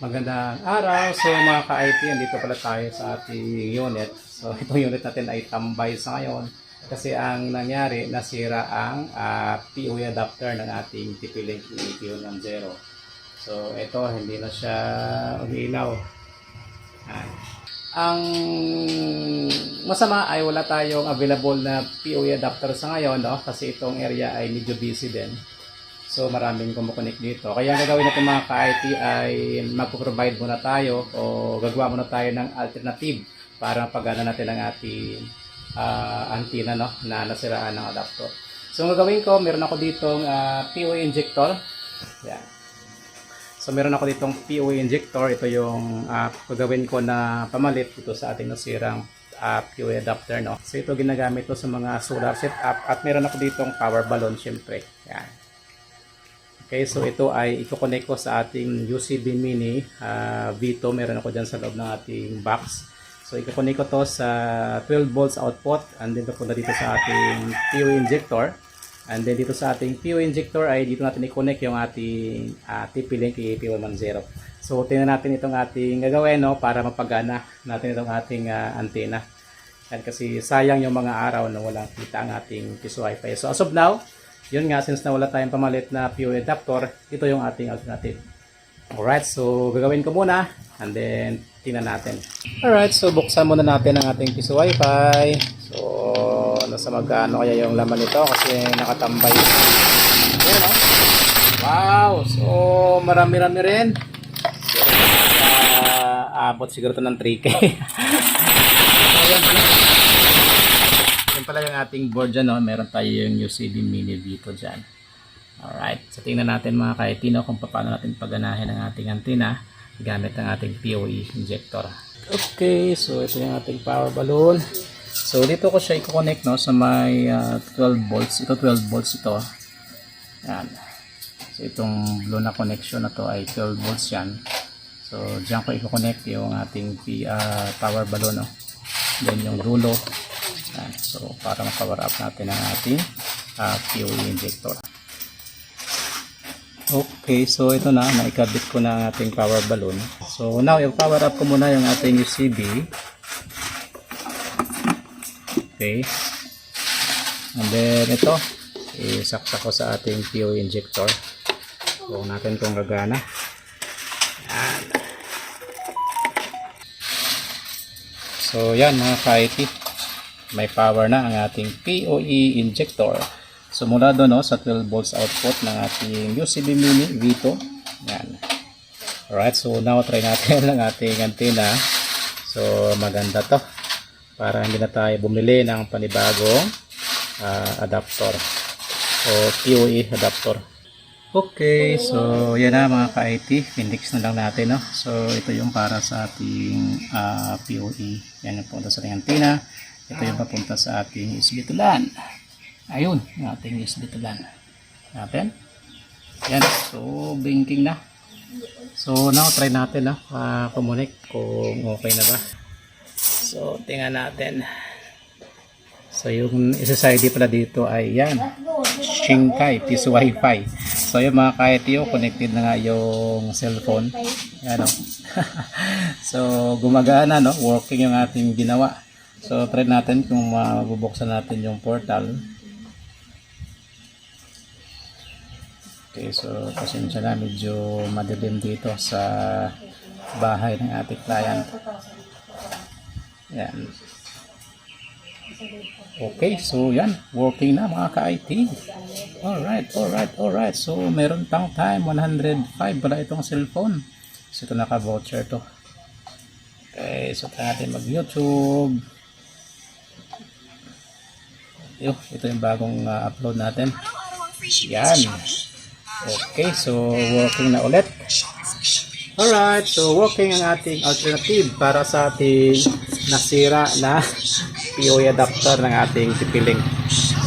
Magandang araw. So mga ka-IT, dito pala tayo sa ating unit. So itong unit natin ay tambay sa ngayon kasi ang nangyari, nasira ang POE adapter ng ating TP-Link EP110. So ito, hindi na siya umiilaw. Ang masama ay wala tayong available na POE adapter sa ngayon, no? Kasi itong area ay medyo busy din. So maraming kumukonek dito. Kaya ang gagawin natin mga ka-IT ay magpo-provide muna tayo o gagawa muna tayo ng alternative para pagana natin ang ating antenna, no, na nasiraan ng adapter. So ang gagawin ko, meron ako ditong POE injector. Yan. So meron ako ditong POE injector. Ito yung gagawin ko na pamalit dito sa ating nasirang POE adapter, no. So ito ginagamit ko sa mga solar setup at meron ako ditong power balloon syempre. Yan. Okay, so ito ay i-connect ko sa ating UCB Mini V2. Meron ako dyan sa loob ng ating box. So i-connect ko to sa 12 volts output and then papunta dito sa ating POE injector. And then dito sa ating POE injector ay dito natin i-connect yung ating TP-Link EP110. So tingnan natin itong ating gagawin, no, para mapagana natin itong ating antenna. Yan, kasi sayang yung mga araw na walang kita ang ating piso Wi-Fi. So as of now, yun nga, since na wala tayong pamalit na POE adapter, ito yung ating alternative. Alright, so gagawin ko muna and then tingnan natin. Alright, so buksan muna natin ang ating piso Wi-Fi. So nasa magkano kaya yung laman nito kasi nakatambay. Ayan, oh. Wow, so marami-rami rin. So, abot siguro ito ng 3K. Yan pala yung ating board dyan, no? Meron tayo yung UCB Mini V2 dyan. Alright, so tingnan natin mga ka-IT, no, kung paano natin paganahin ang ating antenna gamit ang ating POE injector. Okay, so ito yung ating power balloon. So dito ko siya i-connect, no, sa may 12 volts. Ito 12 volts ito. Yan. So itong blue na connection na to ay 12 volts yan. So dyan ko i-connect yung ating power balloon, no. Then yung dulo. Yan. So para ma-power up natin ang ating POE injector. Okay, so ito na, naikabit ko na ang ating power balloon. So now, i-power up ko muna yung ating UCB. Okay. And then ito, isaksak ko sa ating POE injector. So natin kung gagana. Yan. So yan mga ka-IT, may power na ang ating POE injector. So mula doon, no, sa 12 volts output ng ating UCB Mini V2. Yan. Alright, so now try natin ang ating antenna. So maganda to para hindi na tayo bumili ng panibagong adapter o POE adapter. Okay, so yan na mga ka-IT, pinix na lang natin, no? So ito yung para sa ating POE. Yan yung punta sa ating antenna. Ito yung papunta sa ating USB to LAN. Ayun, yung ating USB to LAN natin. Yan, so blinking na. So now try natin na connect kung okay na ba. So tingnan natin. So yung SSID pala dito ay yan, Shinkai piso Wi-Fi. So yung mga ka-ITO, connected na nga yung cellphone. Yan, no? So gumagana, no? Working yung ating ginawa. So try natin kung mabubuksan natin yung portal. Okay, so pasensya na, medyo madilim dito sa bahay ng ating client. Yan. Okay, so yan, working na mga ka-IT. Alright. So meron pang time, 105 pala itong cellphone. So ito naka-voucher to. Okay, so tayo natin mag-YouTube. Ito yung bagong upload natin. Yan. Okay, so working na ulit. Alright, so working ang ating alternative para sa ating nasira na POE adapter ng ating TP-Link.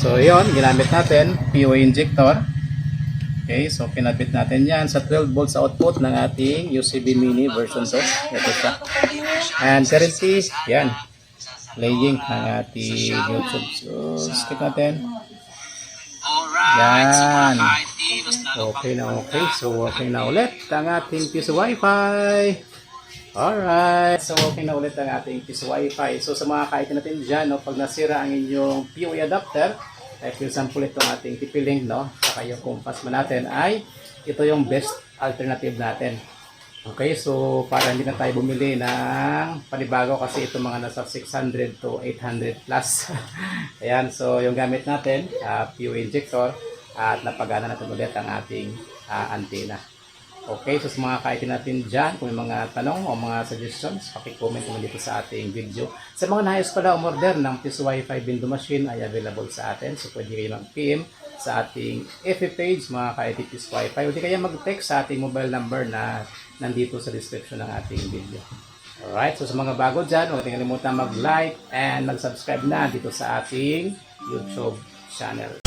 So yon, ginamit natin POE injector. Okay, so pinabit natin yan sa 12 volts output ng ating UCB Mini version 2. Ito siya. And currently, yan, playing ang ating YouTube. So skip natin. Yan. Okay na okay. So, working na ulit ang ating Piso Wi-Fi. Alright. So, okay na ulit ang ating Piso Wi-Fi. So, sa mga kaitin natin dyan, no, pag nasira ang inyong POE adapter, ay for example, itong ating TP-Link, no, saka yung Compass mo natin, ay ito yung best alternative natin. Okay, so para hindi na tayo bumili ng panibago kasi ito mga nasa 600 to 800 plus. Ayan, so yung gamit natin, POE injector, at napagana natin ulit ang ating antenna. Okay, so sa mga kaitin natin dyan, kung may mga tanong o mga suggestions, pakicomment naman dito sa ating video. Sa mga nais pala umorder ng Piso Wi-Fi Window Machine ay available sa atin. So pwede kayo mag-PM sa ating FB page, mga ka-IT Piso Wi-Fi. O di kaya mag-text sa ating mobile number na nandito sa description ng ating video. Alright, so sa mga bago dyan, huwag kalimutan mag-like and mag-subscribe na dito sa ating YouTube channel.